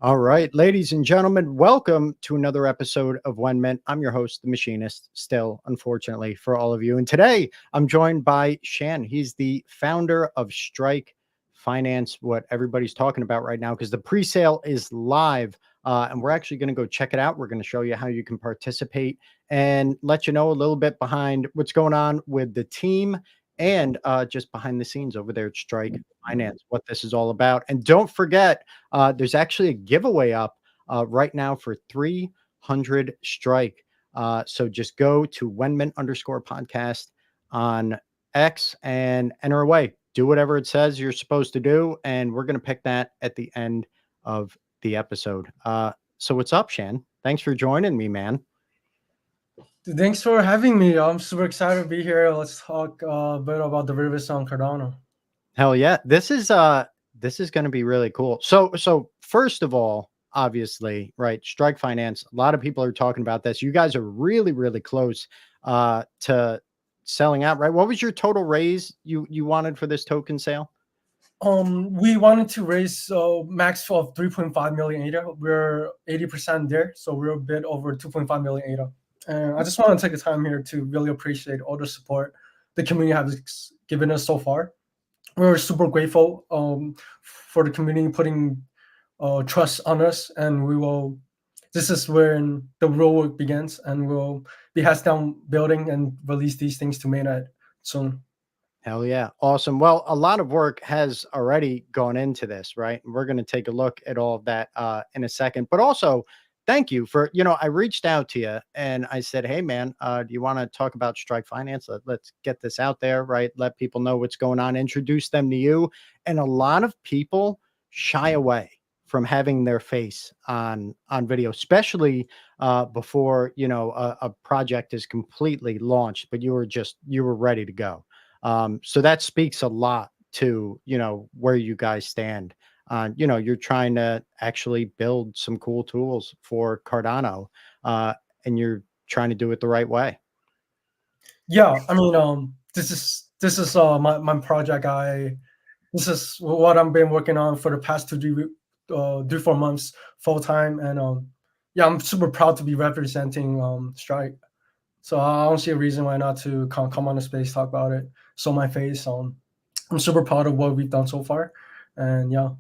All right, ladies and gentlemen, welcome to another episode of WenMint. I'm your host, the Machinist, still, unfortunately, for all of you. And today I'm joined by Shan. He's the founder of Strike Finance, what everybody's talking about right now, because the pre-sale is live. And we're actually going to go check it out. We're going to show you how you can participate and let you know a little bit behind what's going on with the team and just behind the scenes over there at Strike Finance, what this is all about. And don't forget, there's actually a giveaway up right now for 300 Strike. So just go to WenMint_podcast on X and enter away. Do whatever it says you're supposed to do. And we're going to pick that at the end of the episode. So what's up, Shan? Thanks for joining me, man. Thanks for having me. I'm super excited to be here. Let's talk a bit about derivatives on Cardano. Hell yeah. This is going to be really cool. So first of all, obviously, right, Strike Finance, a lot of people are talking about this. You guys are really, really close to selling out, right? What was your total raise you wanted for this token sale? We wanted to raise max of 3.5 million ADA. We're 80% there, so we're a bit over 2.5 million ADA. And I just want to take the time here to really appreciate all the support the community has given us so far. We're super grateful for the community putting trust on us, and this is where the real work begins, and we'll be heads down building and release these things to mainnet soon. Hell yeah. Awesome. Well, a lot of work has already gone into this, right? And we're going to take a look at all of that in a second, but also thank you for, I reached out to you and I said, hey, man, do you want to talk about Strike Finance? Let's get this out there, right? Let people know what's going on, introduce them to you. And a lot of people shy away from having their face on video, especially before, a project is completely launched, but you were ready to go. So that speaks a lot to, where you guys stand. You're trying to actually build some cool tools for Cardano, and you're trying to do it the right way. Yeah, I mean, this is my project. This is what I've been working on for the past 3-4 months full time, and yeah, I'm super proud to be representing Strike. So I don't see a reason why not to come on the space, talk about it, show my face. I'm super proud of what we've done so far, and yeah.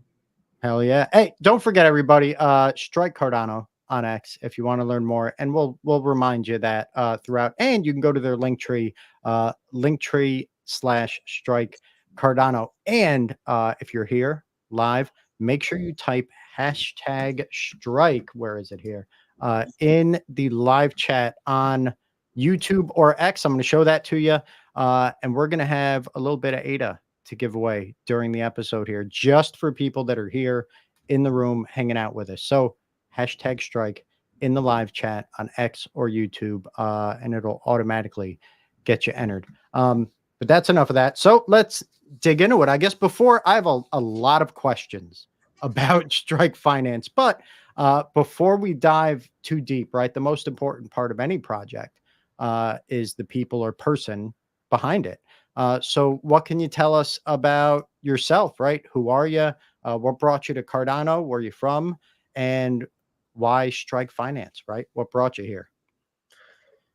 Hell yeah. Hey, don't forget, everybody, Strike Cardano on X if you want to learn more. And we'll remind you that throughout. And you can go to their Linktree, Linktree/Strike Cardano. And if you're here live, make sure you type #Strike. Where is it here? In the live chat on YouTube or X. I'm going to show that to you. And we're going to have a little bit of ADA to give away during the episode here, just for people that are here in the room hanging out with us. So #Strike in the live chat on X or YouTube, and it'll automatically get you entered. But that's enough of that. So let's dig into it. I guess before, I have a lot of questions about Strike Finance, but before we dive too deep, right, the most important part of any project is the people or person behind it. So what can you tell us about yourself, right? Who are you? What brought you to Cardano? Where are you from? And why Strike Finance, right? What brought you here?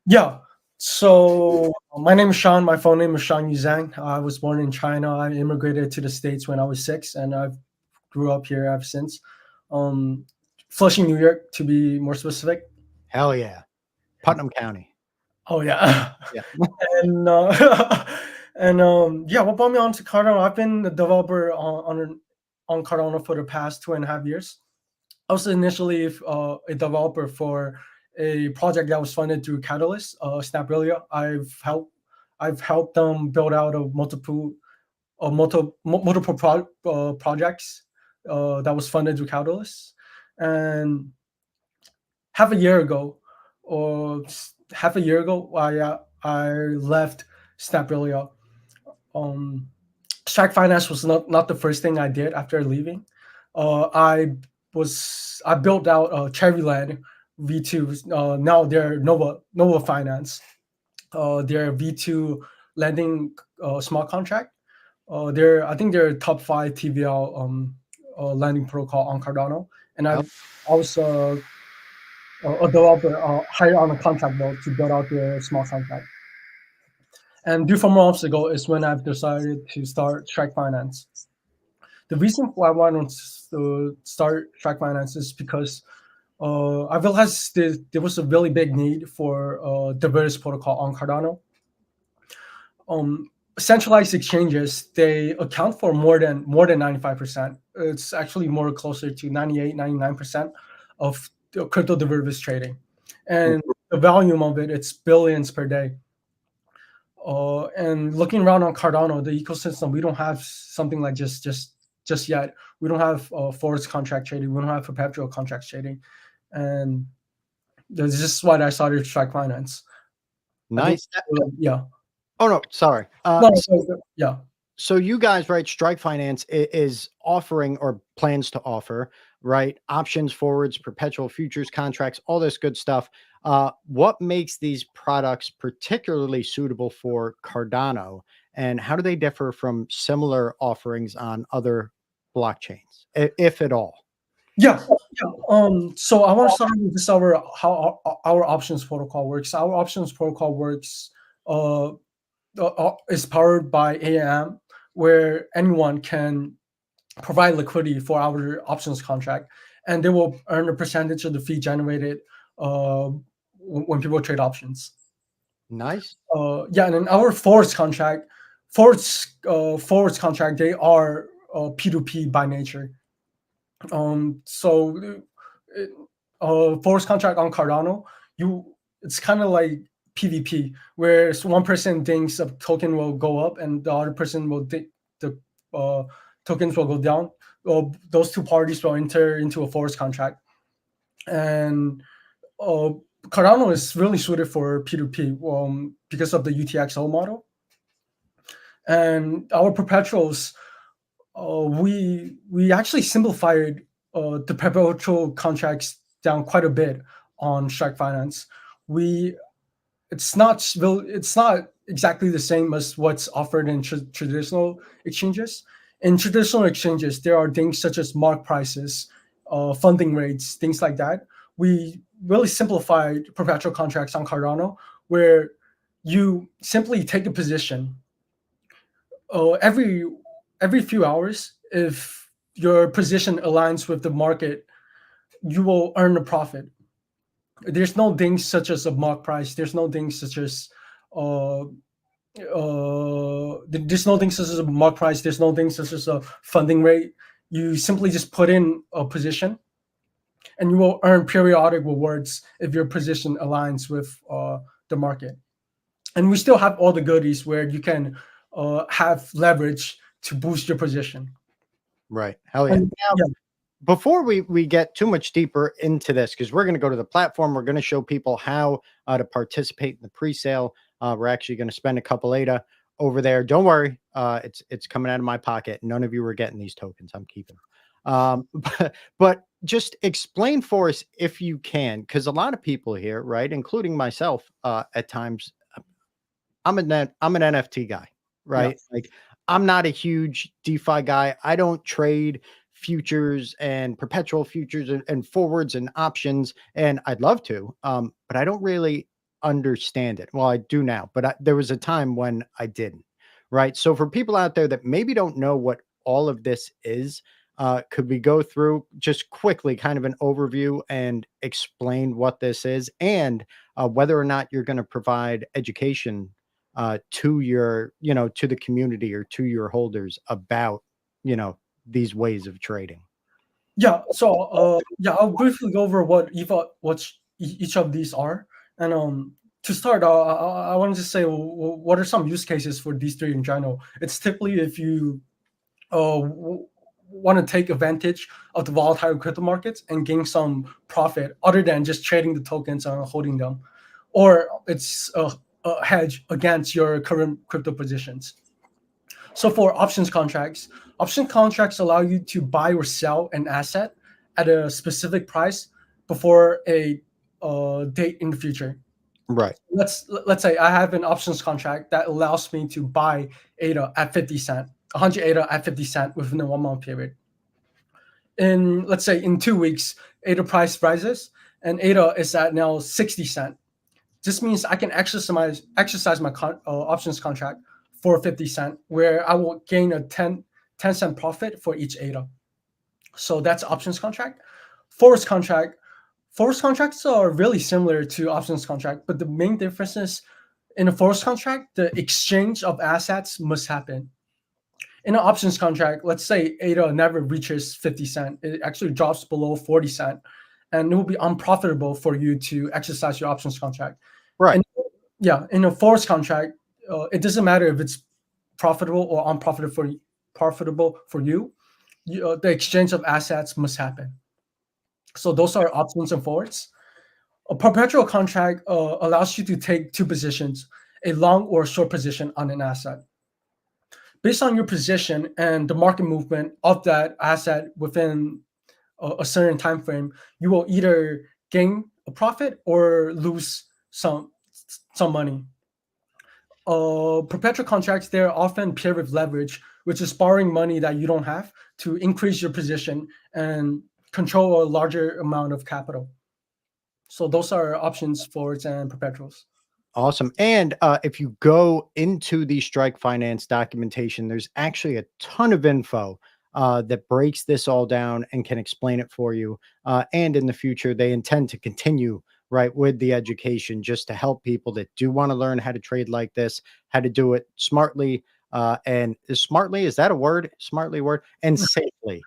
Yeah. So my name is Sean. My phone name is Sean Yu Zhang. I was born in China. I immigrated to the States when I was 6, and I've grew up here ever since. Um, Flushing, New York, to be more specific. Hell yeah. Putnam County. Oh yeah. Yeah. And yeah, what brought me onto Cardano? I've been a developer on Cardano for the past 2.5 years. I was initially a developer for a project that was funded through Catalyst, Snaprilia. I've helped them build out multiple projects that was funded through Catalyst. And half a year ago, or half a year ago, I left Snaprilia. Um, Strike Finance was not the first thing I did after leaving. I built out Cherryland V2. Now they're Nova Finance. They're V2 lending smart contract. I think they're top 5 TVL lending protocol on Cardano, and I was a developer hired on a contract though to build out their smart contract. And 4 months ago is when I've decided to start Strike Finance. The reason why I wanted to start Strike Finance is because I realized there was a really big need for diverse protocol on Cardano. Centralized exchanges, they account for more than 95%. It's actually more closer to 98-99% of the crypto derivatives trading, and the volume of it's billions per day. And looking around on Cardano, the ecosystem, we don't have something like just yet. We don't have forwards contract trading. We don't have perpetual contract trading, and this is why I started Strike Finance. Nice. Yeah. Oh no, sorry. Yeah. So you guys, right? Strike Finance is offering or plans to offer, right? Options, forwards, perpetual futures contracts, all this good stuff. What makes these products particularly suitable for Cardano, and how do they differ from similar offerings on other blockchains, if at all? Yeah. So I want to start with how our options protocol works. Our options protocol works is powered by AAM, where anyone can provide liquidity for our options contract, and they will earn a percentage of the fee generated when people trade options. Nice. Yeah, and in our forwards contract, forwards contract, they are P2P by nature. So forwards contract on Cardano, it's kind of like PvP, where one person thinks a token will go up and the other person will think the tokens will go down. Those two parties will enter into a forwards contract, and Cardano is really suited for P2P because of the UTXO model. And our perpetuals, we actually simplified the perpetual contracts down quite a bit on Strike Finance. It's not exactly the same as what's offered in traditional exchanges. In traditional exchanges, there are things such as mark prices, funding rates, things like that. We really simplified perpetual contracts on Cardano, where you simply take a position every few hours. If your position aligns with the market, you will earn a profit. There's no things such as a mark price. There's no things such as there's no things such as a mark price. There's no things such as a funding rate. You simply just put in a position, and you will earn periodic rewards if your position aligns with the market. And we still have all the goodies where you can have leverage to boost your position. Right. Hell yeah. And, Now, before we get too much deeper into this, because we're going to go to the platform, we're going to show people how to participate in the pre-sale. We're actually going to spend a couple ADA over there. Don't worry, it's coming out of my pocket. None of you are getting these tokens. I'm keeping them. But just explain for us if you can, because a lot of people here, right, including myself, at times, I'm an NFT guy, right? Yeah. Like I'm not a huge DeFi guy. I don't trade futures and perpetual futures and forwards and options, and I'd love to, but I don't really understand it. Well, I do now, but there was a time when I didn't. Right. So for people out there that maybe don't know what all of this is, could we go through just quickly kind of an overview and explain what this is and whether or not you're going to provide education to your, to the community or to your holders about, these ways of trading? Yeah. So yeah, I'll briefly go over each of these are, and to start, I wanted to say what are some use cases for these three in general. It's typically if you want to take advantage of the volatile crypto markets and gain some profit other than just trading the tokens and holding them, or it's a hedge against your current crypto positions. So for option contracts allow you to buy or sell an asset at a specific price before a date in the future. Right. Let's say I have an options contract that allows me to buy ADA at 50 cent, 100 ADA at 50 cent within a 1 month period. In let's say in 2 weeks, ADA price rises and ADA is at now 60 cent. This means I can exercise my options contract for 50 cent, where I will gain a 10 cent profit for each ADA. So that's options contract. Forwards contract. Forwards contracts are really similar to options contract, but the main difference is in a forwards contract, the exchange of assets must happen. In an options contract, let's say ADA never reaches 50 cent, it actually drops below 40 cent, and it will be unprofitable for you to exercise your options contract. Right. And yeah, in a forwards contract, it doesn't matter if it's profitable or profitable for you. The exchange of assets must happen. So those are options and forwards. A perpetual contract allows you to take two positions, a long or short position on an asset. Based on your position and the market movement of that asset within a certain time frame, you will either gain a profit or lose some money. Perpetual contracts, they're often paired with leverage, which is borrowing money that you don't have to increase your position and control a larger amount of capital. So those are options, forwards, and perpetuals. Awesome. And if you go into the Strike Finance documentation, there's actually a ton of info that breaks this all down and can explain it for you. And in the future, they intend to continue right with the education just to help people that do want to learn how to trade like this, how to do it smartly. And smartly, is that a word? Smartly word and safely.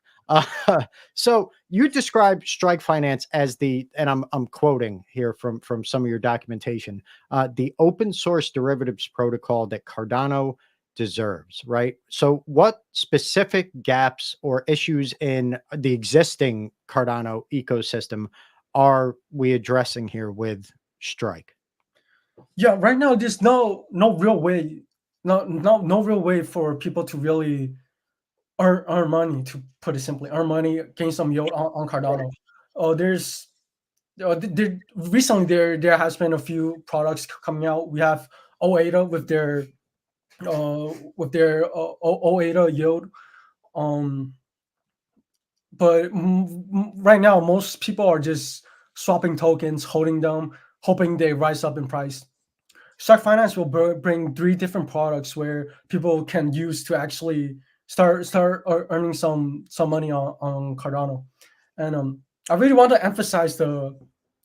So you described Strike Finance as and I'm quoting here from some of your documentation, the open source derivatives protocol that Cardano deserves, right? So what specific gaps or issues in the existing Cardano ecosystem are we addressing here with Strike? Yeah, right now there's no real way, no real way for people to really earn money, to put it simply, earn money, gain some yield on Cardano. There's recently there has been a few products coming out. We have OATA with their OATA yield. But right now most people are just swapping tokens, holding them, hoping they rise up in price. Stock Finance will bring three different products where people can use to actually start earning some money on Cardano. And I really want to emphasize the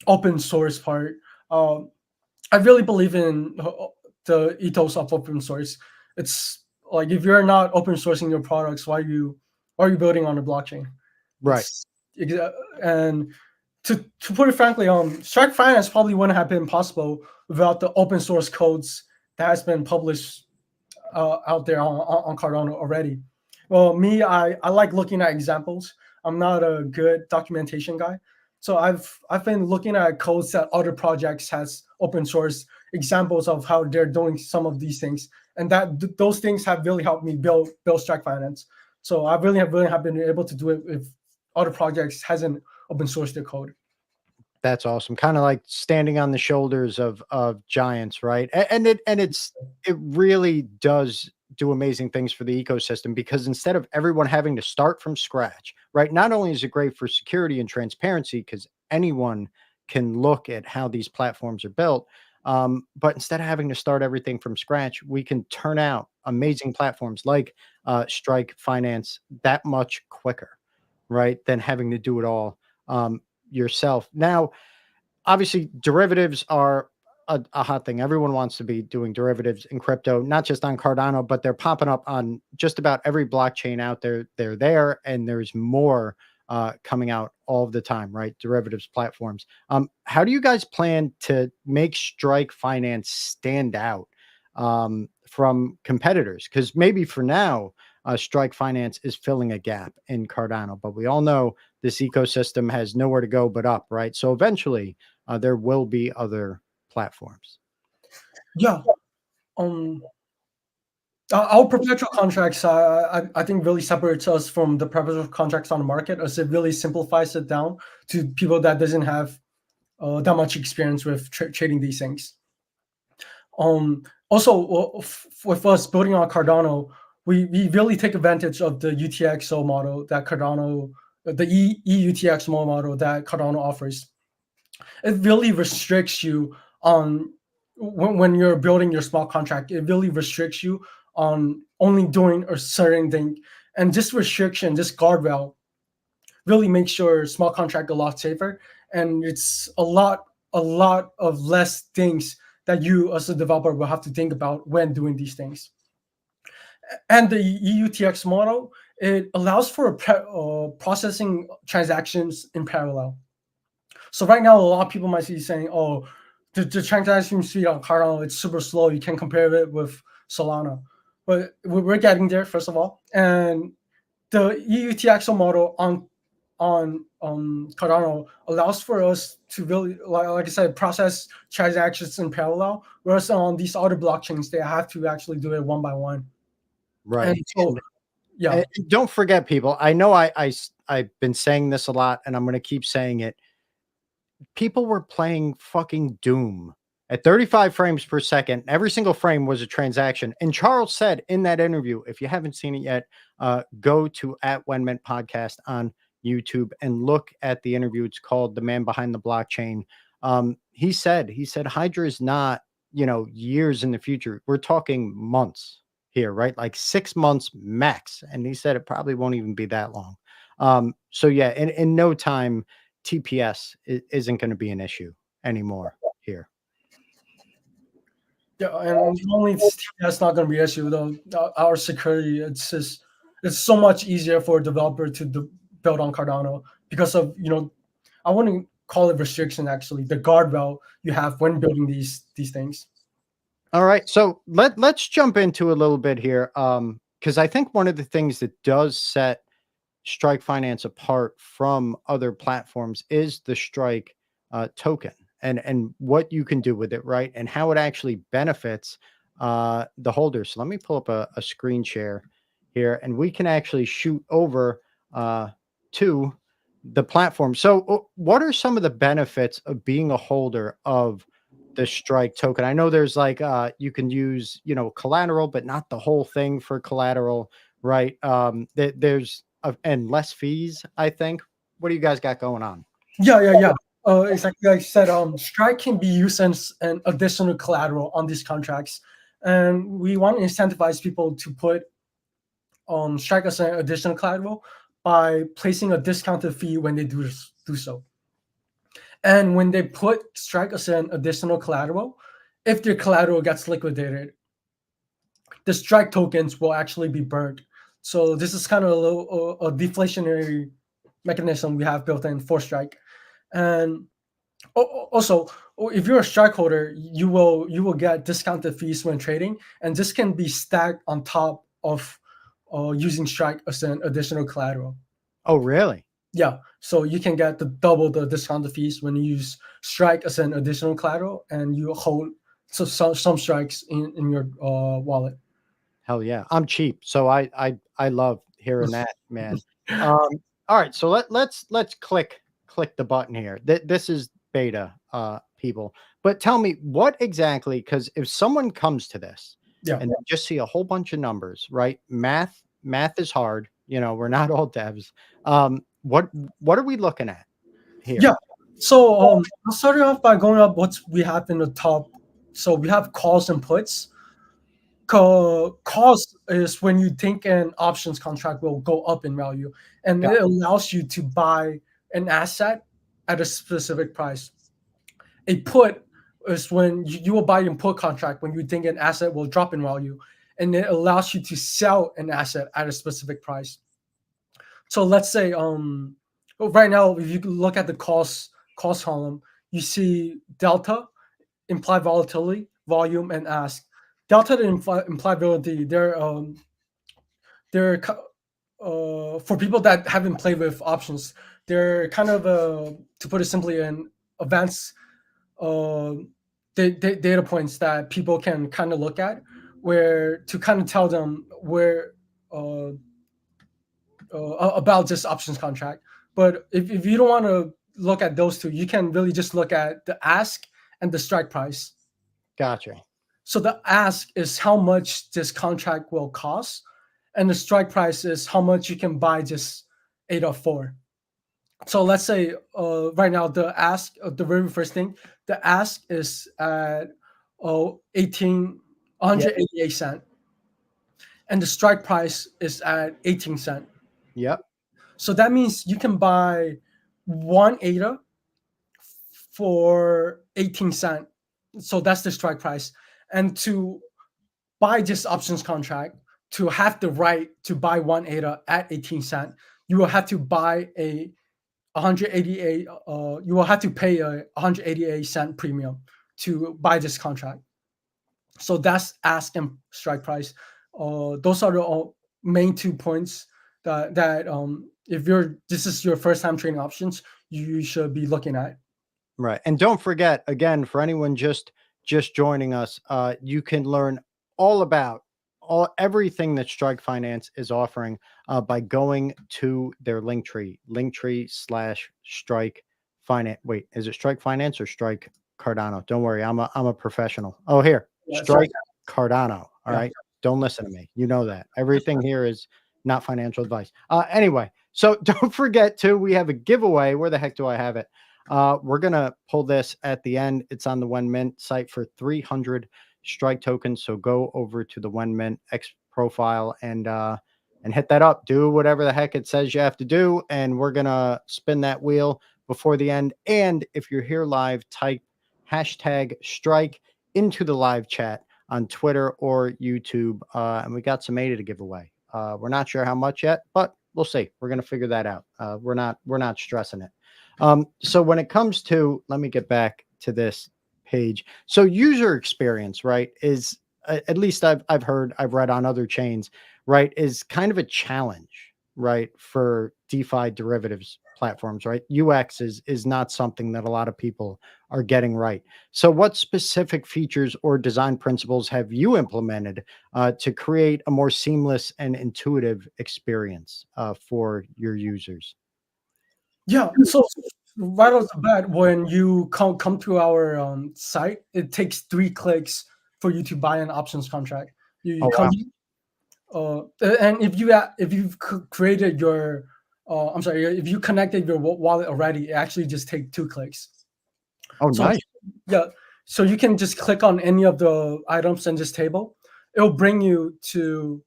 open source part. I really believe in the ethos of open source. It's like if you're not open sourcing your products, why are you building on a blockchain? Right. And to put it frankly, Strike Finance probably wouldn't have been possible without the open source codes that has been published out there on Cardano already. Well, me, I like looking at examples. I'm not a good documentation guy, so I've been looking at codes that other projects has open source examples of how they're doing some of these things, and that those things have really helped me build Strike Finance. So I really have been able to do it if other projects hasn't open sourced their code. That's awesome. Kind of like standing on the shoulders of giants, right? And it really does do amazing things for the ecosystem because instead of everyone having to start from scratch, right? Not only is it great for security and transparency because anyone can look at how these platforms are built, But instead of having to start everything from scratch, we can turn out amazing platforms like Strike Finance that much quicker, right? Than having to do it all yourself. Now, obviously, derivatives are a hot thing. Everyone wants to be doing derivatives in crypto, not just on Cardano, but they're popping up on just about every blockchain out there. They're there, and there's more coming out all the time, right? Derivatives platforms. How do you guys plan to make Strike Finance stand out from competitors? Because maybe for now, Strike Finance is filling a gap in Cardano, but we all know this ecosystem has nowhere to go but up, right? So eventually, there will be other platforms. Yeah. Our perpetual contracts, I think, really separates us from the perpetual contracts on the market, as it really simplifies it down to people that doesn't have that much experience with trading these things. Also, with us building on Cardano, we really take advantage of the UTXO model that Cardano, the EUTX model that Cardano offers. It really restricts you on when you're building your small contract. It really restricts you on only doing a certain thing, and this restriction, this guardrail, really makes your small contract a lot safer, and it's a lot of less things that you as a developer will have to think about when doing these things. And the EUTX model, it allows for processing transactions in parallel. So right now, a lot of people might be saying, "Oh, the transaction speed on Cardano, it's super slow. You can't compare it with Solana." But we're getting there, first of all. And the EUTXO model on Cardano allows for us to really, like I said, process transactions in parallel, whereas on these other blockchains, they have to actually do it one by one. Right. And so, yeah. And don't forget, people, I know I've been saying this a lot, and I'm going to keep saying it. People were playing fucking Doom at 35 frames per second. Every single frame was a transaction. And Charles said in that interview, if you haven't seen it yet, go to @WenMint podcast on YouTube and look at the interview. It's called "The Man Behind the Blockchain." He said Hydra is not, years in the future. We're talking months here, right? Like 6 months max. And he said it probably won't even be that long. So yeah, in no time, TPS isn't going to be an issue anymore here. Yeah, and only that's not going to be an issue though. Our security, it's so much easier for a developer to build on Cardano because of I wouldn't call it restriction, actually, the guardrail you have when building these things. All right, so let's jump into a little bit here, because I think one of the things that does set Strike Finance apart from other platforms is the Strike token and what you can do with it, right? And how it actually benefits the holders. So let me pull up a screen share here, and we can actually shoot over to the platform. So what are some of the benefits of being a holder of the Strike token? I know there's like you can use collateral, but not the whole thing for collateral, right? There's and less fees, I think. What do you guys got going on? Yeah. Exactly like I said, Strike can be used as an additional collateral on these contracts, and we want to incentivize people to put Strike as an additional collateral by placing a discounted fee when they do so. And when they put Strike as an additional collateral, if their collateral gets liquidated, the Strike tokens will actually be burned. So this is kind of a deflationary mechanism we have built in for Strike. And also, if you're a Strike holder, you will get discounted fees when trading, and this can be stacked on top of using Strike as an additional collateral. Oh, really? Yeah. So you can get double the discounted fees when you use Strike as an additional collateral, and you hold some Strikes in your wallet. Hell yeah, I'm cheap, so I love hearing that, man. All right, so let's click the button here. This is beta, people. But tell me what exactly, because if someone comes to this, and they just see a whole bunch of numbers, right? Math is hard. We're not all devs. What are we looking at here? Yeah. So I'll start off by going up what we have in the top So we have calls and puts. Calls is when you think an options contract will go up in value, and it allows you to buy an asset at a specific price. A put is when you will buy a put contract when you think an asset will drop in value, and it allows you to sell an asset at a specific price. So let's say right now if you look at the cost column, you see delta, implied volatility, volume, and ask. Delta and implied volatility, they're for people that haven't played with options, they're kind of to put it simply, an advanced uh, data points that people can kind of look at, where to kind of tell them where uh, about this options contract. But if you don't want to look at those two, you can really just look at the ask and the strike price. Gotcha. So the ask is how much this contract will cost, and the strike price is how much you can buy this ADA for. So let's say right now the ask, the very first thing, the ask is at 188 cent, and the strike price is at 18 cent. Yep. So that means you can buy one ADA for 18 cent. So that's the strike price. And to buy this options contract, to have the right to buy one ADA at 18 cent, you will have to buy a 188. You will have to pay a 188 cent premium to buy this contract. So that's ask and strike price. Those are the main 2 points that if this is your first time trading options, you should be looking at. Right. And don't forget, again, for anyone just joining us, you can learn all about everything that Strike Finance is offering by going to their linktree/Strike Finance. Wait, is it Strike Finance or Strike Cardano? Don't worry, I'm a professional. Oh, here, Yeah, Strike Cardano. All Yeah. right. Don't listen to me. You know that. Everything here is not financial advice. Anyway, so don't forget too, we have a giveaway. Where the heck do I have it? We're going to pull this at the end. It's on the WenMint site for 300 Strike tokens. So go over to the WenMint X profile and hit that up. Do whatever the heck it says you have to do. And we're going to spin that wheel before the end. And if you're here live, type hashtag Strike into the live chat on Twitter or YouTube. And we got some ADA to give away. We're not sure how much yet, but we'll see. We're going to figure that out. We're not stressing it. So when it comes to, let me get back to this page. So user experience, right, is at least I've read on other chains, right, is kind of a challenge, right, for DeFi derivatives platforms, right? UX is not something that a lot of people are getting right. So what specific features or design principles have you implemented to create a more seamless and intuitive experience for your users? Yeah. So right off the bat, when you come to our site, it takes 3 clicks for you to buy an options contract. You come, and if you've created your, I'm sorry, if you connected your wallet already, it actually just takes 2 clicks. Oh, So, nice. Yeah. So you can just click on any of the items in this table. It'll bring you to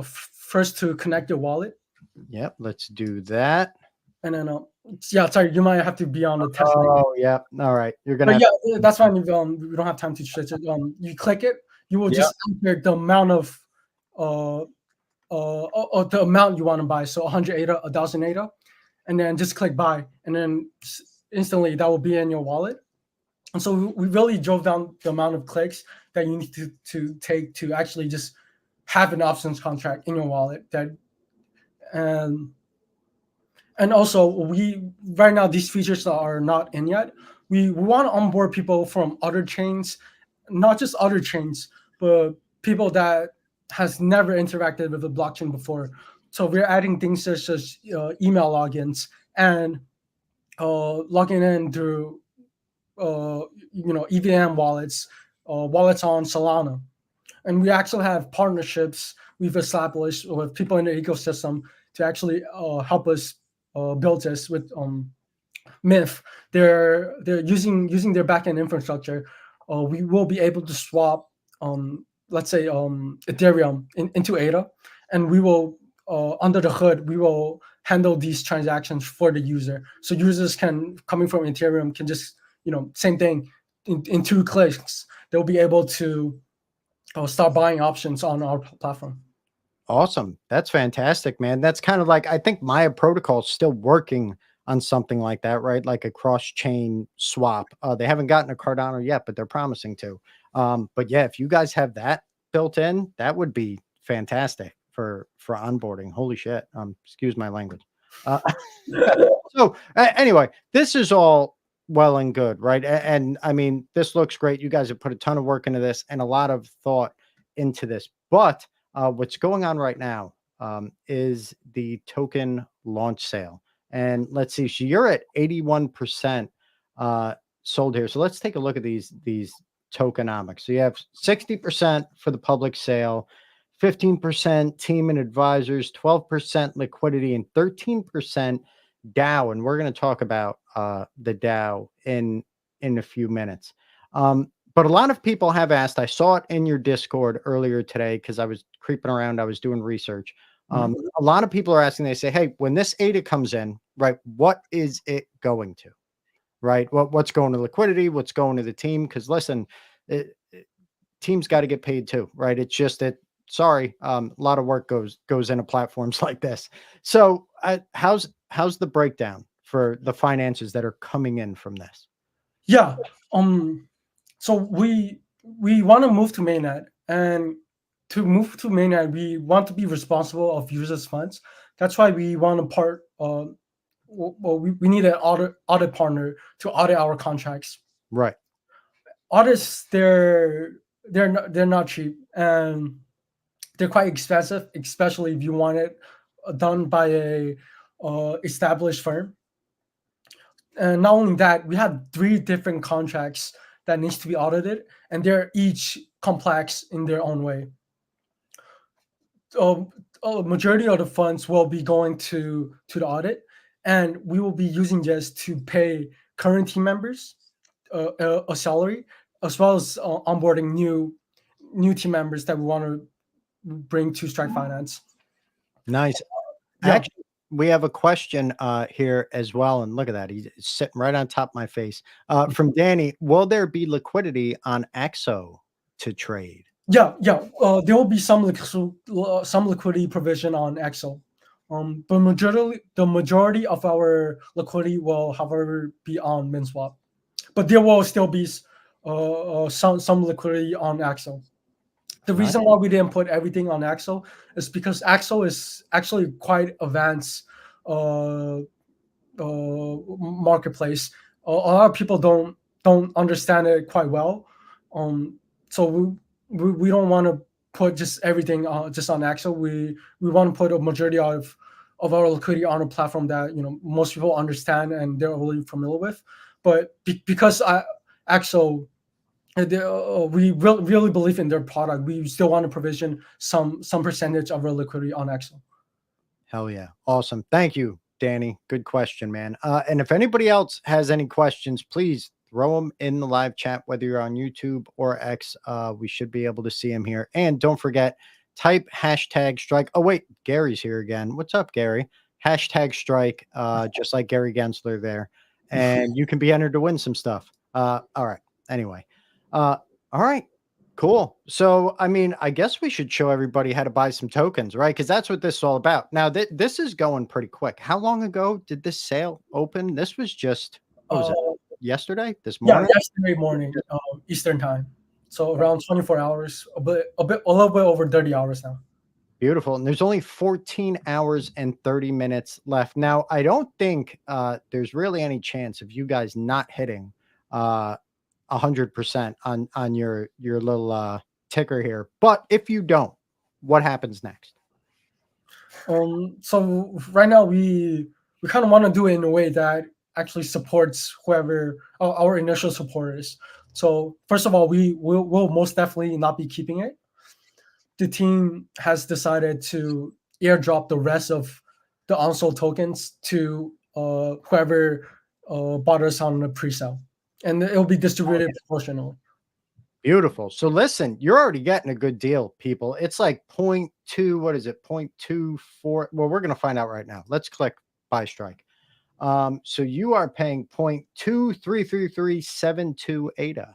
first to connect your wallet. Yep. Let's do that. And then, yeah, sorry, you might have to be on the test. Oh, yeah. All right. You're going to. Yeah, that's fine. If we don't have time to stretch it. You click it, you will just enter the amount of the amount you want to buy. So 100 ADA, 1,000 ADA, and then just click buy, and then instantly that will be in your wallet. And so we really drove down the amount of clicks that you need to take to actually just have an options contract in your wallet. And also, right now these features are not in yet. We want to onboard people from other chains, not just other chains, but people that has never interacted with the blockchain before. So we're adding things such as email logins and logging in through EVM wallets, wallets on Solana. And we actually have partnerships we've established with people in the ecosystem to actually help us build this with MIF. They're using their backend infrastructure. we will be able to swap, let's say, Ethereum into ADA, and we will, under the hood, we will handle these transactions for the user. So users can, coming from Ethereum, can just, same thing, in 2 clicks, they'll be able to start buying options on our platform. Awesome. That's fantastic, man. That's kind of like, I think Maya Protocol is still working on something like that, right? Like a cross-chain swap. They haven't gotten a Cardano yet, but they're promising to. But yeah, if you guys have that built in, that would be fantastic for onboarding. Holy shit. Excuse my language. Uh, so anyway, this is all well and good, right? And I mean, this looks great. You guys have put a ton of work into this and a lot of thought into this, but what's going on right now is the token launch sale. And let's see, so you're at 81% sold here. So let's take a look at these tokenomics. So you have 60% for the public sale, 15% team and advisors, 12% liquidity, and 13% DAO. And we're going to talk about the DAO in a few minutes. But a lot of people have asked, I saw it in your Discord earlier today because I was creeping around, I was doing research. A lot of people are asking, they say, hey, when this ADA comes in, right, what is it going to? Right? What's going to liquidity? What's going to the team? Because listen, teams got to get paid too, right? It's just that, sorry, a lot of work goes into platforms like this. So how's the breakdown for the finances that are coming in from this? Yeah. So we want to move to mainnet, and to move to mainnet, we want to be responsible of users' funds. That's why we want to we need an audit partner to audit our contracts. Right. Audits, they're not cheap, and they're quite expensive, especially if you want it done by a established firm. And not only that, we have 3 different contracts that needs to be audited, and they're each complex in their own way. A majority of the funds will be going to the audit, and we will be using this to pay current team members a salary, as well as onboarding new team members that we want to bring to Strike Finance. Nice. Yeah. Actually, we have a question here as well, and look at that, he's sitting right on top of my face. From Danny, will there be liquidity on XO to trade? Yeah. There will be some liquidity provision on XO. But the majority of our liquidity will, however, be on MintSwap. But there will still be some liquidity on XO. The reason why we didn't put everything on XO is because XO is actually quite advanced marketplace. A lot of people don't understand it quite well. So we don't want to put just everything just on XO. We want to put a majority of our liquidity on a platform that most people understand and they're really familiar with. But because XO, we really believe in their product, we still want to provision some percentage of our liquidity on XO. Hell yeah. Awesome. Thank you, Danny. Good question, man. And if anybody else has any questions, please throw them in the live chat, whether you're on YouTube or X. We should be able to see them here. And don't forget, type #strike. Oh, wait, Gary's here again. What's up, Gary? #strike, just like Gary Gensler there. And you can be entered to win some stuff. All right. Anyway. All right. Cool. So, I mean, I guess we should show everybody how to buy some tokens, right? Because that's what this is all about. Now, this is going pretty quick. How long ago did this sale open? This was just, what was it, yesterday? This morning? Yeah, yesterday morning, Eastern time. So around 24 hours, a little bit over 30 hours now. Beautiful. And there's only 14 hours and 30 minutes left. Now, I don't think there's really any chance of you guys not hitting 100% on your little ticker here. But if you don't, what happens next? So right now we kind of want to do it in a way that actually supports whoever our initial supporters. So first of all, we'll most definitely not be keeping it. The team has decided to airdrop the rest of the unsold tokens to whoever bought us on the pre-sale, and it'll be distributed proportional. Beautiful. So listen, you're already getting a good deal, people. It's like 0.2, what is it? 0.24. Well, we're going to find out right now. Let's click buy strike. So you are paying 0.2333728.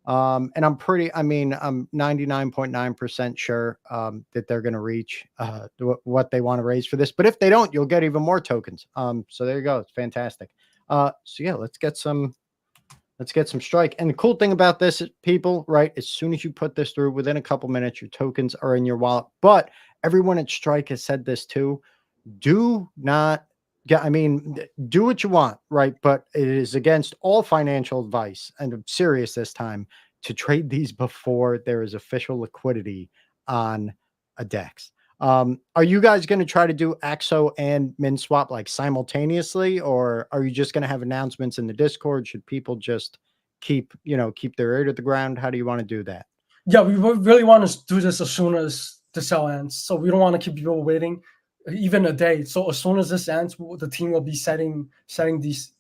And I'm 99.9% sure that they're going to reach what they want to raise for this. But if they don't, you'll get even more tokens. So there you go. It's fantastic. So yeah, let's get some strike. And the cool thing about this, people, right? As soon as you put this through, within a couple minutes, your tokens are in your wallet. But everyone at Strike has said this too. Do not get, do what you want, right? But it is against all financial advice, and I'm serious this time, to trade these before there is official liquidity on a DEX. Are you guys going to try to do AXO and MinSwap like simultaneously, or are you just going to have announcements in the Discord? Should people just keep their ear to the ground? How do you want to do that? Yeah, we really want to do this as soon as the sale ends. So we don't want to keep people waiting even a day. So as soon as this ends, the team will be setting these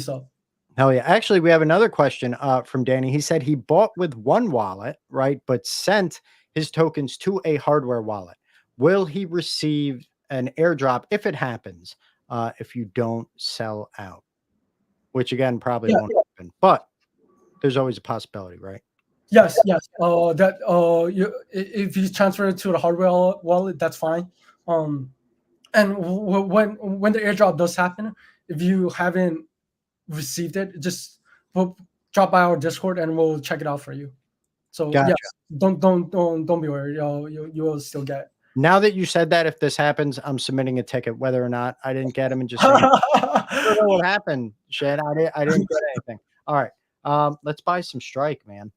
up. Hell yeah. Actually, we have another question from Danny. He said he bought with one wallet, right, but sent his tokens to a hardware wallet. Will he receive an airdrop if it happens, if you don't sell out? Which again, probably won't happen, but there's always a possibility, right? Yes. If you transfer it to the hardware wallet, that's fine. And when the airdrop does happen, if you haven't received it, just drop by our Discord and we'll check it out for you. So gotcha. Yes, don't be worried. You will still get it. Now that you said that, if this happens, I'm submitting a ticket, whether or not I didn't get them, and just saying, I don't know what happened, Shed. I didn't get anything. All right. Let's buy some strike, man.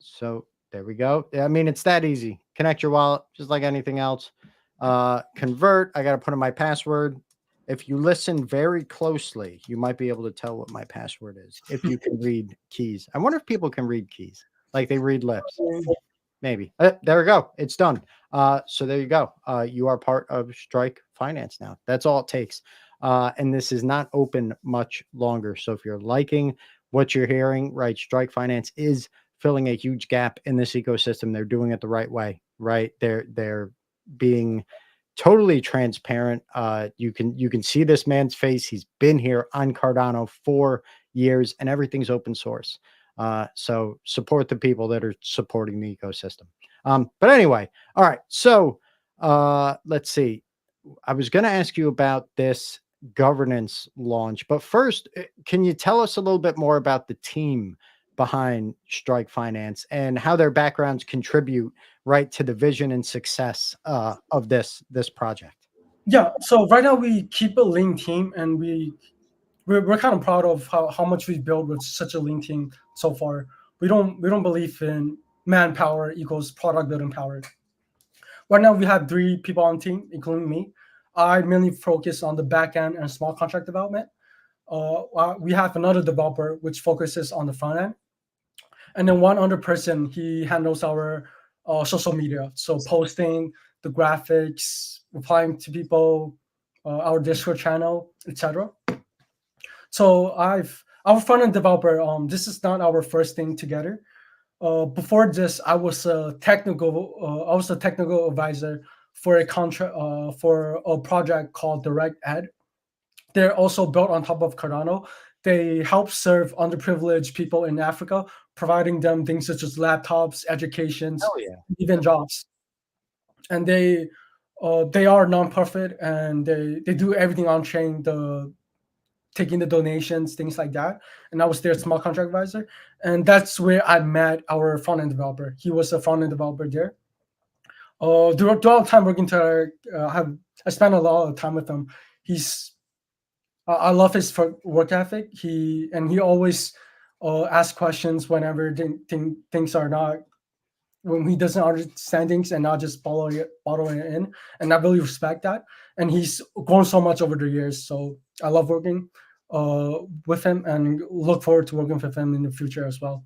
So there we go. I mean, it's that easy. Connect your wallet, just like anything else. Convert. I got to put in my password. If you listen very closely, you might be able to tell what my password is if you can read keys. I wonder if people can read keys, like they read lips. Maybe. There we go. It's done. So there you go. You are part of Strike Finance now. That's all it takes. And this is not open much longer. So if you're liking what you're hearing, right, Strike Finance is filling a huge gap in this ecosystem. They're doing it the right way, right? They're being totally transparent. You can see this man's face. He's been here on Cardano for years, and everything's open source. So support the people that are supporting the ecosystem. But anyway, all right. So let's see. I was going to ask you about this governance launch, but first, can you tell us a little bit more about the team behind Strike Finance and how their backgrounds contribute right to the vision and success of this project? Yeah. So right now we keep a lean team, and we're kind of proud of how much we built with such a lean team so far. We don't believe in manpower equals product building power. Right now we have 3 people on the team, including me. I mainly focus on the back end and small contract development. We have another developer which focuses on the front end, and then one other person, he handles our social media, so posting the graphics, replying to people, our Discord channel, etc. So our front end developer. This is not our first thing together. Before this, I was a technical advisor for a contract for a project called Direct Ed. They're also built on top of Cardano. They help serve underprivileged people in Africa, providing them things such as laptops, educations, even jobs. And they are nonprofit, and they do everything on chain, taking the donations, things like that. And I was their small contract advisor. And that's where I met our front end developer. He was a front end developer there. Throughout the time working together, I spent a lot of time with him. I love his work ethic. He always asks questions whenever things are not, when he doesn't understand things, and not just bottling it in. And I really respect that. And he's grown so much over the years. So I love working with him, and look forward to working with him in the future as well.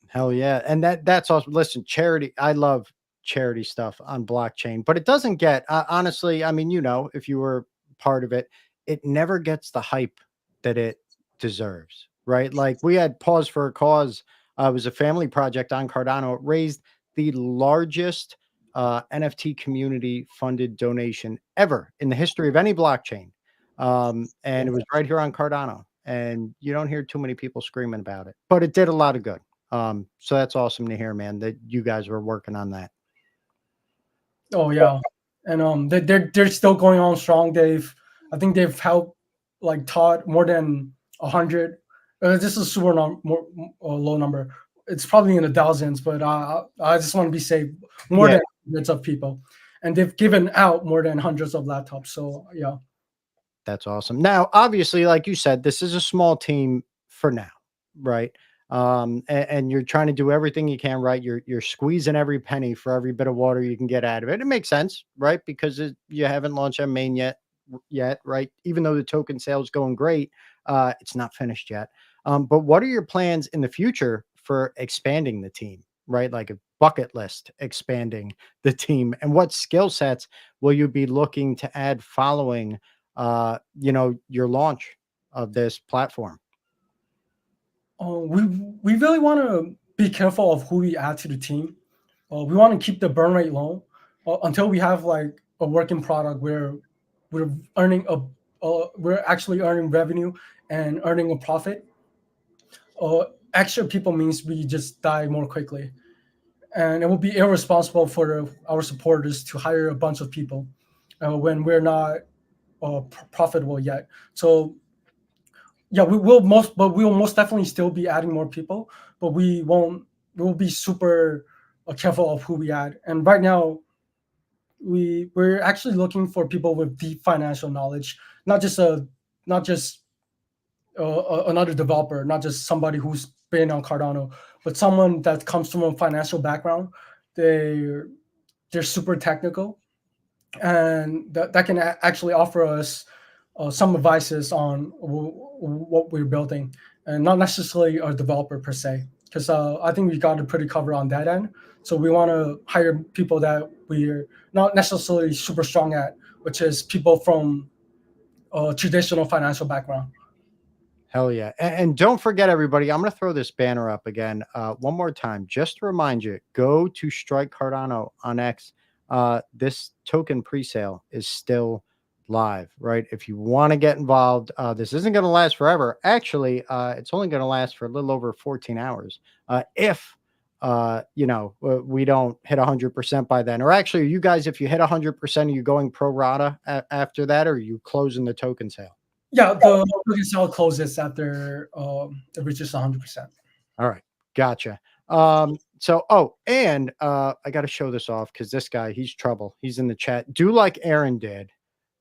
Hell yeah. And that's awesome. Listen, charity, I love charity stuff on blockchain, but it doesn't get, honestly, I mean, if you were part of it, it never gets the hype that it deserves, right? Like we had Pause for a Cause It was a family project on Cardano. It raised the largest NFT community funded donation ever in the history of any blockchain. And it was right here on Cardano. And you don't hear too many people screaming about it, but it did a lot of good. So that's awesome to hear, man, that you guys were working on that. Oh yeah, and they're still going on strong. I think they've helped taught more than 100. This is super low number. It's probably in the thousands, but I just want to be safe. More than hundreds of people, and they've given out more than hundreds of laptops. So yeah. That's awesome. Now, obviously, like you said, this is a small team for now, right? And you're trying to do everything you can, right? You're squeezing every penny for every bit of water you can get out of it. It makes sense, right? Because you haven't launched on main yet, right? Even though the token sale is going great, it's not finished yet. But what are your plans in the future for expanding the team, right? Like a bucket list, expanding the team, and what skill sets will you be looking to add following your launch of this platform? We really want to be careful of who we add to the team. We want to keep the burn rate low until we have like a working product where we're earning we're actually earning revenue and earning a profit. Extra people means we just die more quickly, and it would be irresponsible for our supporters to hire a bunch of people when we're not profitable yet. So yeah, we will most definitely still be adding more people, but we will be super careful of who we add. And right now, we're actually looking for people with deep financial knowledge, not just another developer, not just somebody who's been on Cardano, but someone that comes from a financial background. They're super technical, and that can actually offer us some advices on what we're building, and not necessarily a developer per se, because I think we got it pretty covered on that end. So we want to hire people that we're not necessarily super strong at, which is people from a traditional financial background. Hell yeah. And don't forget, everybody, I'm going to throw this banner up again one more time just to remind you, go to Strike Cardano on X. This token presale is still live, right? If you want to get involved, this isn't going to last forever. Actually, it's only going to last for a little over 14 hours. If we don't hit 100% by then, or actually, you guys, if you hit 100%, are you going pro rata after that, or are you closing the token sale? Yeah, the token sale closes after it reaches 100%. All right, gotcha. And I got to show this off because this guy, he's trouble. He's in the chat. Do like Aaron did,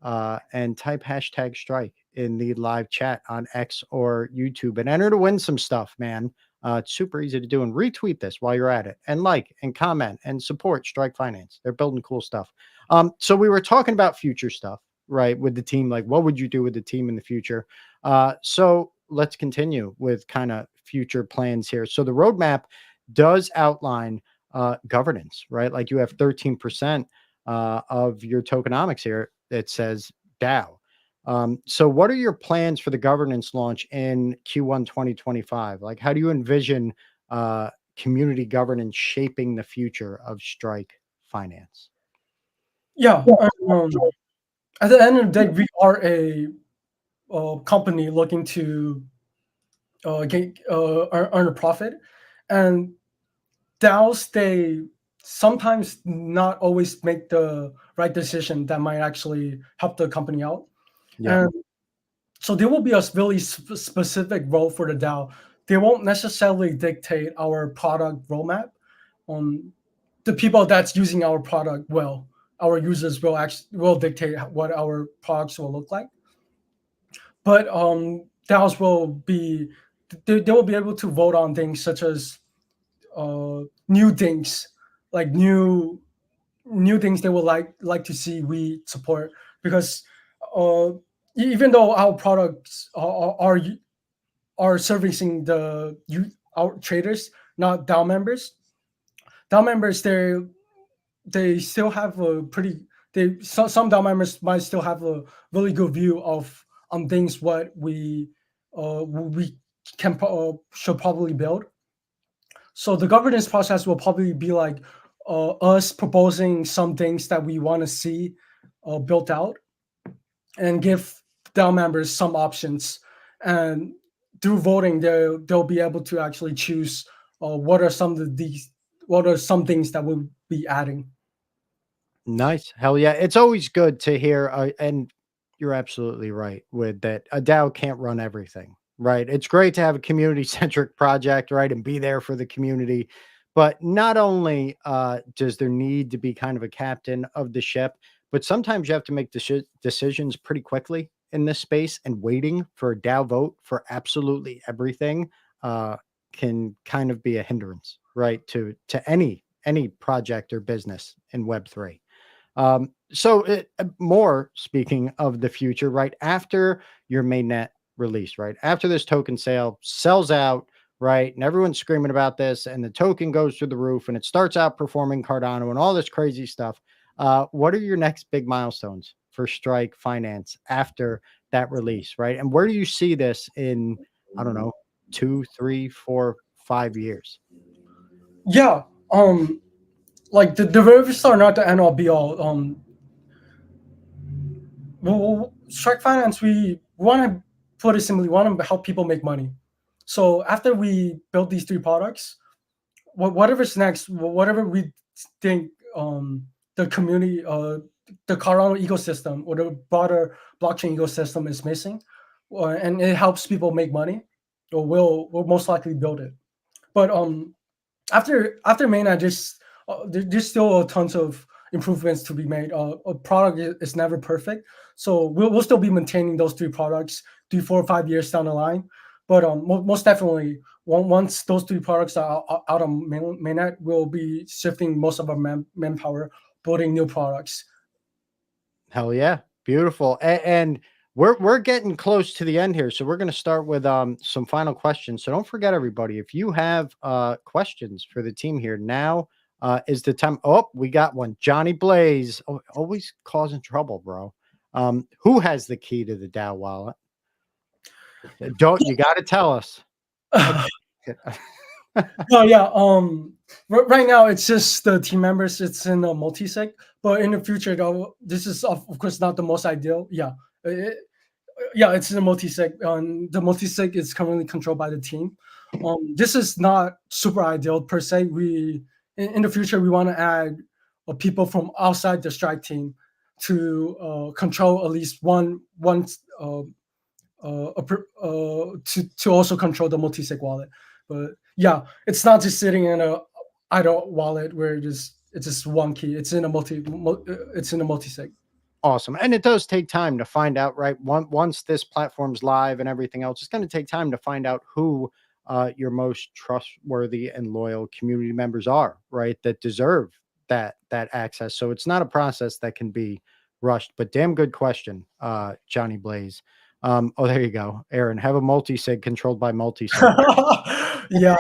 and type hashtag strike in the live chat on X or YouTube and enter to win some stuff, man. It's super easy to do, and retweet this while you're at it, and like and comment and support Strike Finance. They're building cool stuff. So we were talking about future stuff, right, with the team. Like, what would you do with the team in the future? So let's continue with kind of future plans here. So the roadmap does outline governance, right? Like you have 13% of your tokenomics here. It says DAO. So what are your plans for the governance launch in Q1 2025? Like, how do you envision community governance shaping the future of Strike Finance? Yeah. At the end of the day, we are a company looking to earn a profit, and DAOs, they sometimes not always make the right decision that might actually help the company out. Yeah. And so there will be a really specific role for the DAO. They won't necessarily dictate our product roadmap. The people that's using our product well, our users will dictate what our products will look like. But DAOs will be they will be able to vote on things such as new things, like new things they would like to see we support, because even though our products are servicing our traders, not DAO members. DAO members, they still have a pretty some DAO members might still have a really good view on things what we should probably build. So the governance process will probably be like us proposing some things that we want to see built out, and give DAO members some options. And through voting, they'll be able to actually choose what are some things that we'll be adding. Nice. Hell yeah. It's always good to hear. And you're absolutely right with that. A DAO can't run everything, right? It's great to have a community centric project, right? And be there for the community. But not only does there need to be kind of a captain of the ship, but sometimes you have to make decisions pretty quickly in this space, and waiting for a DAO vote for absolutely everything uh, can kind of be a hindrance, right? To any project or business in Web3. More speaking of the future, right after your mainnet release, right after this token sale sells out, right, and everyone's screaming about this, and the token goes through the roof, and it starts outperforming Cardano and all this crazy stuff. What are your next big milestones for Strike Finance after that release, right? And where do you see this in, I don't know, 2, 3, 4, 5 years? Yeah. Like the derivatives are not the end all be all. Strike Finance, we want to put it simply, we want to help people make money. So after we build these three products, whatever's next, whatever we think the community, the Cardano ecosystem or the broader blockchain ecosystem is missing, and it helps people make money, or we'll most likely build it. But after mainnet, there's still tons of improvements to be made. A product is never perfect, so we'll still be maintaining those three products 3, 4, 5 years down the line. But most definitely, once those three products are out of mainnet, we'll be shifting most of our manpower building new products. Hell yeah, beautiful. And we're getting close to the end here, so we're going to start with some final questions. So don't forget, everybody, if you have questions for the team here, now is the time. Oh, we got one. Johnny Blaze, always causing trouble, bro. Who has the key to the DAO wallet? Don't you got to tell us? No, yeah. Right now it's just the team members. It's in a multi-sig, but in the future, though, this is of course not the most ideal. Yeah, it's in a multi-sig. The multi-sig is currently controlled by the team. This is not super ideal per se. We in the future we want to add people from outside the Strike team to control at least one to also control the multi-sig wallet. But yeah, it's not just sitting in a idle wallet where it's just one key. It's in a multi-sig. Awesome. And it does take time to find out, right? Once this platform's live and everything else, it's going to take time to find out who your most trustworthy and loyal community members are, right? That deserve that access. So it's not a process that can be rushed. But damn good question, Johnny Blaze. Oh, there you go, Aaron. Have a multi-sig controlled by multi-sig. yeah.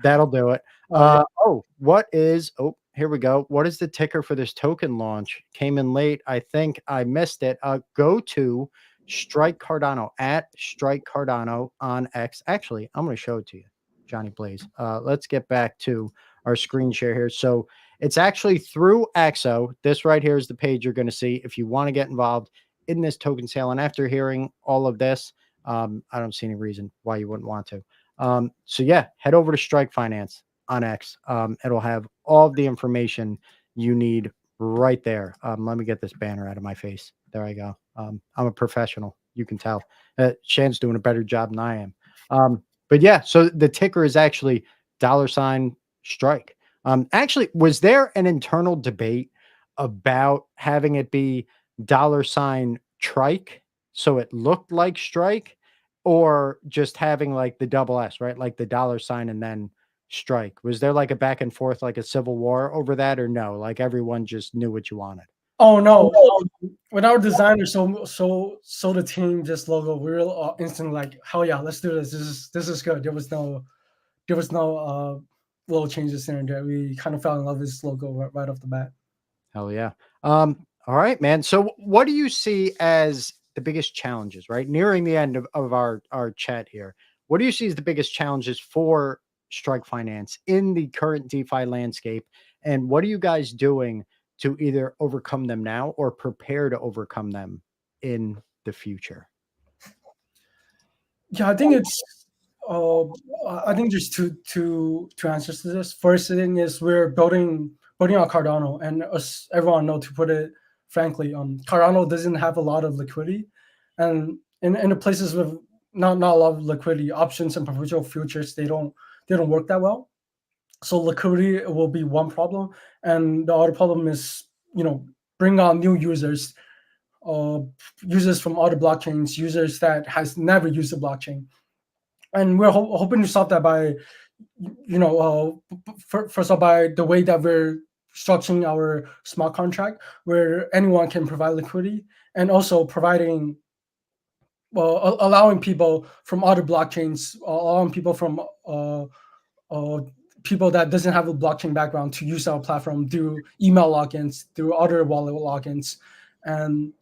That'll do it. What is? Oh, here we go. What is the ticker for this token launch? Came in late. I think I missed it. Go to Strike Cardano at Strike Cardano on X. Actually, I'm going to show it to you, Johnny Blaze. Let's get back to our screen share here. So it's actually through Axo. This right here is the page you're going to see if you want to get involved in this token sale. And after hearing all of this, I don't see any reason why you wouldn't want to. So yeah, head over to Strike Finance on X. It'll have all of the information you need right there. Let me get this banner out of my face. There I go. I'm a professional. You can tell. Shan's doing a better job than I am. But yeah, so the ticker is actually $Strike. Actually, was there an internal debate about having it be $Trike so it looked like Strike, or just having like the double S, right? Like the $ and then Strike. Was there like a back and forth, like a civil war over that, or no? Like everyone just knew what you wanted? Oh no! When our designer so the team this logo, we were instantly like, hell yeah, let's do this. This is good. There was no little changes here and there. We kind of fell in love with this logo right off the bat. Hell yeah. All right, man. So what do you see as the biggest challenges, right? Nearing the end of our chat here. What do you see as the biggest challenges for Strike Finance in the current DeFi landscape? And what are you guys doing to either overcome them now or prepare to overcome them in the future? Yeah, I think it's uh, I think there's two answers to this. First thing is we're building on Cardano, and as everyone know, to put it frankly, Cardano doesn't have a lot of liquidity, and in the places with not a lot of liquidity, options and perpetual futures they don't work that well. So liquidity will be one problem, and the other problem is bring on new users, uh, users from other blockchains, users that has never used the blockchain, and we're hoping to solve that by first of all by the way that we're structuring our smart contract, where anyone can provide liquidity, and also providing allowing people from other blockchains, allowing people from uh, people that doesn't have a blockchain background to use our platform through email logins, through other wallet logins, and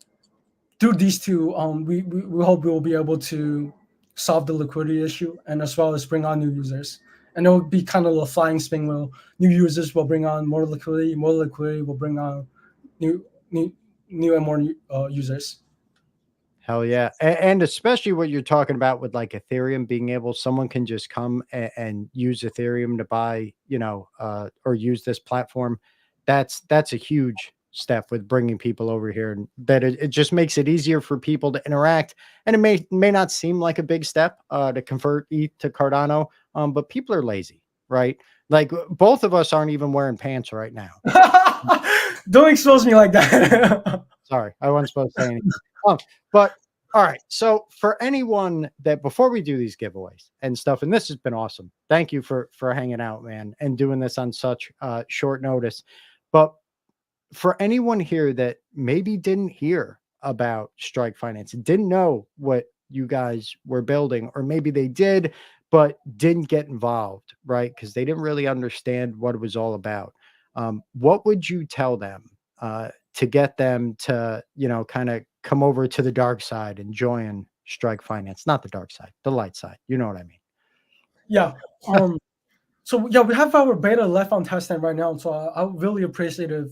through these two, we hope we will be able to solve the liquidity issue, and as well as bring on new users. And it will be kind of a flying spin wheel. New users will bring on more liquidity will bring on new new and more users. Hell yeah. And especially what you're talking about with like Ethereum being able, someone can just come and use Ethereum to buy, or use this platform. That's a huge step with bringing people over here, and that it just makes it easier for people to interact. And it may not seem like a big step to convert ETH to Cardano, but people are lazy, right? Like both of us aren't even wearing pants right now. Don't expose me like that. Sorry, I wasn't supposed to say anything. But all right. So for anyone that before we do these giveaways and stuff, and this has been awesome. Thank you for hanging out, man, and doing this on such short notice. But for anyone here that maybe didn't hear about Strike Finance, didn't know what you guys were building, or maybe they did, but didn't get involved, right? Because they didn't really understand what it was all about. What would you tell them to get them to, kind of come over to the dark side and join Strike Finance? Not the dark side, the light side. You know what I mean? Yeah. So yeah, we have our beta left on testnet right now. So I really appreciate it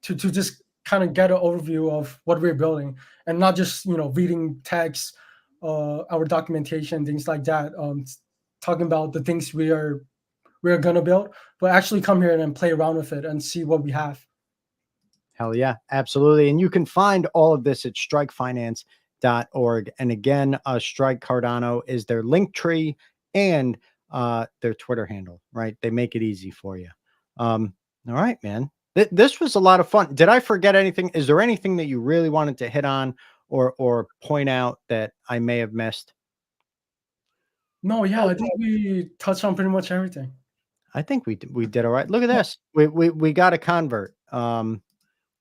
to just kind of get an overview of what we're building, and not just reading text, our documentation, things like that, talking about the things we're gonna build, but actually come here and play around with it and see what we have. Hell yeah, absolutely. And you can find all of this at strikefinance.org. And again, Strike Cardano is their link tree and their Twitter handle, right? They make it easy for you. All right, man. This was a lot of fun. Did I forget anything? Is there anything that you really wanted to hit on or point out that I may have missed? No, yeah, I think we touched on pretty much everything. I think we did all right. Look at this. We got a convert.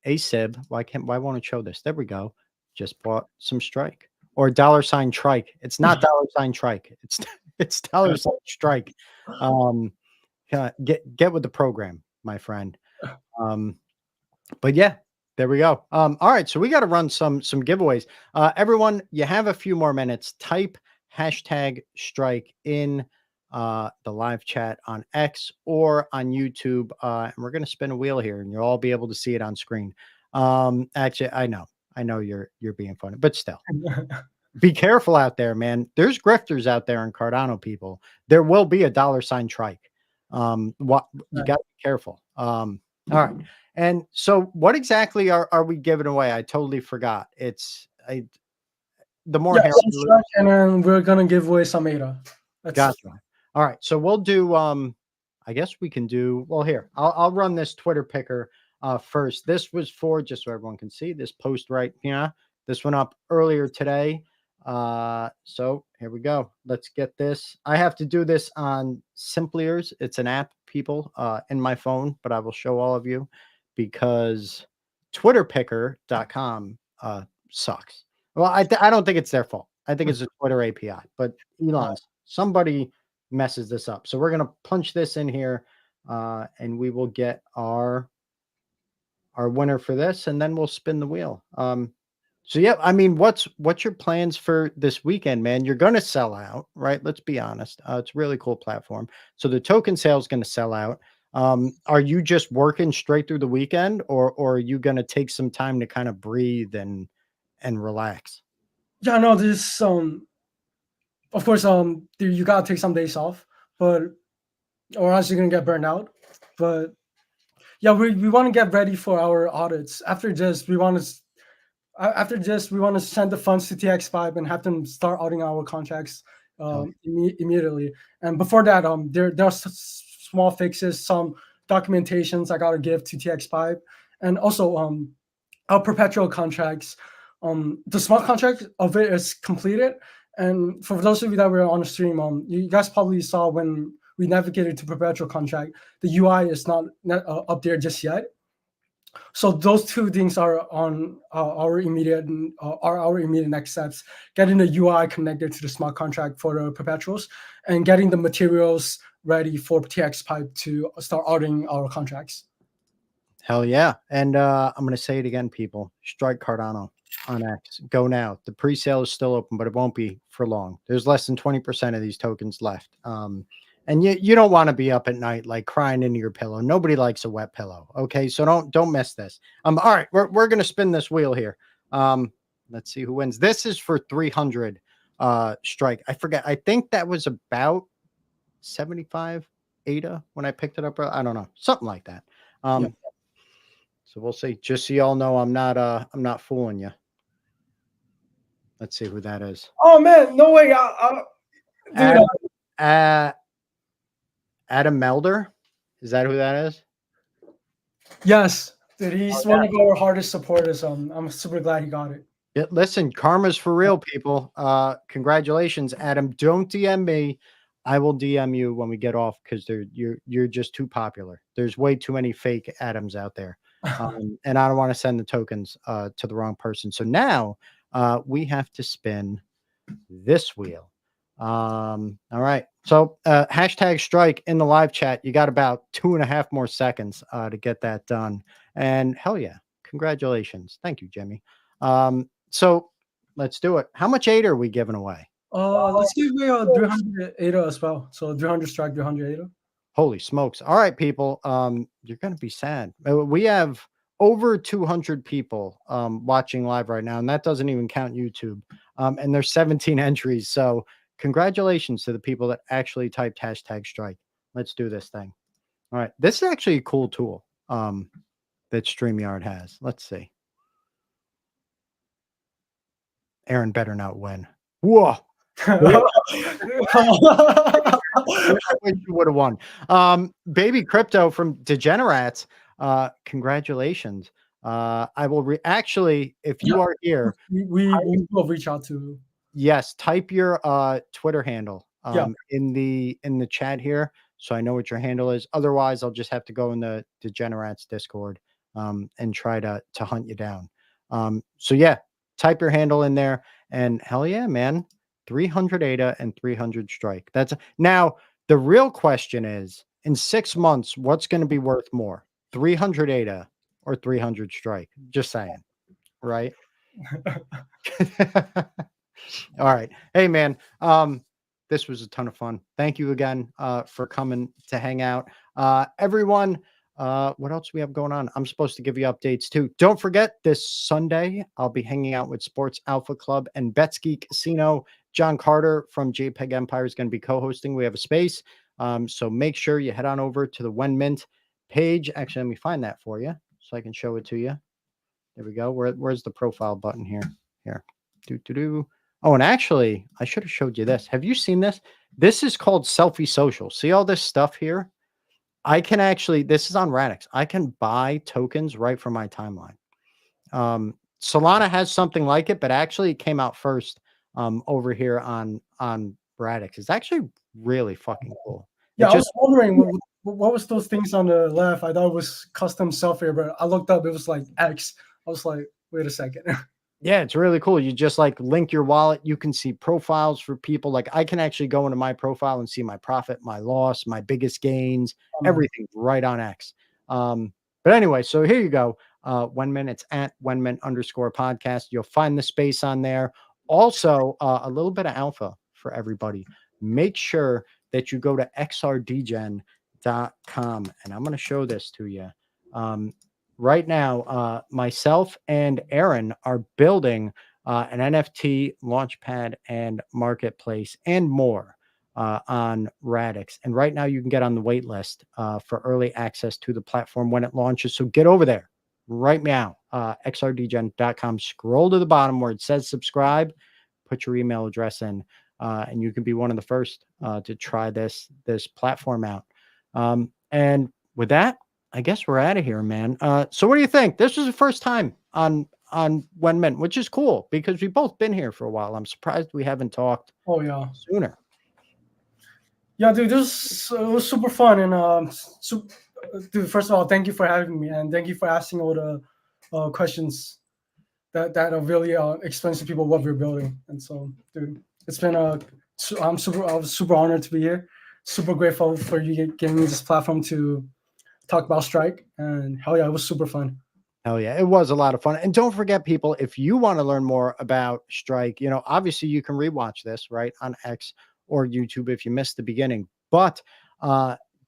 ASIB. Why won't it show this? There we go. Just bought some Strike or $ Trike. It's not $ Trike. It's $ Strike. Get with the program, my friend. But yeah, there we go. All right, so we got to run some giveaways. Everyone, you have a few more minutes. Type #Strike in the live chat on X or on YouTube, and we're gonna spin a wheel here, and you'll all be able to see it on screen. Actually, I know you're being funny, but still, be careful out there, man. There's grifters out there in Cardano, people. There will be a $ Trike. What you got to be careful. All right. And so what exactly are we giving away? I totally forgot. The more hair, and then we're gonna give away some ADA. Gotcha. All right. So we'll do I guess we can do well here. I'll run this Twitter picker first. This was for, just so everyone can see, this post right here. This went up earlier today. So here we go. Let's get this. I have to do this on Simpliers. It's an app, people, in my phone, but I will show all of you because twitterpicker.com sucks. Well, I don't think it's their fault. I think it's a Twitter API, but Elon's somebody messes this up. So we're going to punch this in here and we will get our winner for this, and then we'll spin the wheel. So yeah, I mean, what's your plans for this weekend, man? You're gonna sell out, right? Let's be honest. It's a really cool platform. So the token sale is gonna sell out. Are you just working straight through the weekend, or are you gonna take some time to kind of breathe and relax? Yeah, no, this of course you gotta take some days off, but or else you're gonna get burned out. But yeah, we want to get ready for our audits. After this, we want to send the funds to TX5 and have them start auditing our contracts Oh, immediately. And before that, there are small fixes, some documentations I gotta give to TX5, and also our perpetual contracts. The smart contract of it is completed, and for those of you that were on the stream, you guys probably saw when we navigated to perpetual contract, the UI is not up there just yet. So those two things are on our immediate next steps: getting the UI connected to the smart contract for the perpetuals, and getting the materials ready for TX Pipe to start auditing our contracts. hell yeah! And I'm gonna say it again, people. Strike Cardano on X. Go now. The pre-sale is still open, but it won't be for long. There's less than 20% of these tokens left. And you don't want to be up at night like crying into your pillow. Nobody likes a wet pillow. Okay, so don't miss this. All right, we're gonna spin this wheel here. Let's see who wins. This is for 300 strike. I forget. I think that was about 75 ADA when I picked it up. I don't know, something like that. Yeah. So we'll see. Just so y'all know, I'm not fooling you. Let's see who that is. Oh man, no way! Dude, Adam Melder. Is that who that is? yes, dude, he's one of our hardest supporters. I'm super glad he got it. Yeah, listen, karma's for real, people. Congratulations, Adam. Don't DM me. I will DM you when we get off because you're just too popular. There's way too many fake Adams out there. And I don't want to send the tokens to the wrong person. So now we have to spin this wheel. All right. So hashtag strike in the live chat. You got about 2.5 more seconds to get that done. And hell yeah, congratulations. Thank you, Jimmy. So let's do it. How much ADA are we giving away? Let's give away 300 ADA as well. So 300 strike, 300 ADA. Holy smokes. All right, people. You're going to be sad. We have over 200 people watching live right now, and that doesn't even count YouTube. And there's 17 entries. So congratulations to the people that actually typed hashtag strike. Let's do this thing. All right. This is actually a cool tool that StreamYard has. Let's see. Aaron better not win. Whoa. I wish you would have won. Baby Crypto from Degenerates. Congratulations. I will actually, if you are here, we will reach out to. Yes, type your Twitter handle in the chat here, so I know what your handle is. Otherwise, I'll just have to go in the Degenerates Discord and try to hunt you down. So yeah, type your handle in there, and hell yeah, man, 300 ADA and 300 strike. That's now the real question is, in 6 months, what's going to be worth more, 300 ADA or 300 strike? Just saying, right? All right. Hey, man. This was a ton of fun. Thank you again for coming to hang out. Everyone, what else we have going on? I'm supposed to give you updates too. Don't forget, this Sunday, I'll be hanging out with Sports Alpha Club and Betsky Casino. John Carter from JPEG Empire is going to be co-hosting. We have a space. So make sure you head on over to the WenMint page. Actually, let me find that for you so I can show it to you. There we go. Where's the profile button here? Here. Oh, and actually, I should have showed you this. Have you seen this? This is called Selfie Social. See all this stuff here? I can actually, this is on Radix. I can buy tokens right from my timeline. Solana has something like it, but actually it came out first over here on Radix. It's actually really fucking cool. Yeah, I was wondering what was those things on the left? I thought it was custom selfie, but I looked up, it was like X. I was like, wait a second. Yeah, it's really cool. You just like link your wallet. You can see profiles for people. Like I can actually go into my profile and see my profit, my loss, my biggest gains, everything right on X. But anyway, so here you go. WenMint. It's at WenMint_podcast. You'll find the space on there. Also, a little bit of alpha for everybody. Make sure that you go to xrdgen.com, and I'm going to show this to you. Right now, myself and Aaron are building an NFT launchpad and marketplace and more on Radix. And right now you can get on the wait list for early access to the platform when it launches. So get over there right now, xrdgen.com. Scroll to the bottom where it says subscribe, put your email address in, and you can be one of the first to try this platform out. And with that, I guess we're out of here, man. So what do you think? This was the first time on WenMint, which is cool because we've both been here for a while. I'm surprised we haven't talked sooner. Yeah, dude, this was super fun. And dude, first of all, thank you for having me, and thank you for asking all the questions that really explains to people what we're building. And so, dude, it's been I was super honored to be here. Super grateful for you giving me this platform to talk about Strike, and hell yeah, it was super fun. Hell yeah, it was a lot of fun. And don't forget, people, if you want to learn more about Strike, obviously you can rewatch this right on X or YouTube if you missed the beginning, but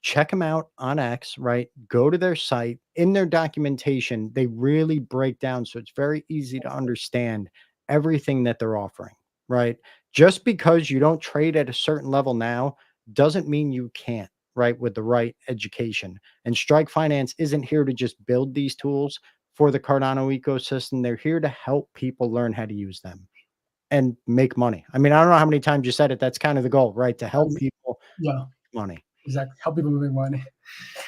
check them out on X, right? Go to their site. In their documentation, they really break down, so it's very easy to understand everything that they're offering, right? Just because you don't trade at a certain level now doesn't mean you can't, right? With the right education. And Strike Finance isn't here to just build these tools for the Cardano ecosystem. They're here to help people learn how to use them and make money. I mean, I don't know how many times you said it. That's kind of the goal, right? To help people make money. Exactly. Help people make money.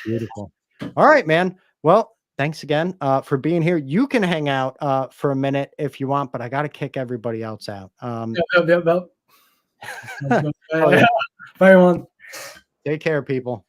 Beautiful. All right, man. Well, thanks again for being here. You can hang out for a minute if you want, but I got to kick everybody else out. Yep. Oh, yeah. Bye, everyone. Take care, people.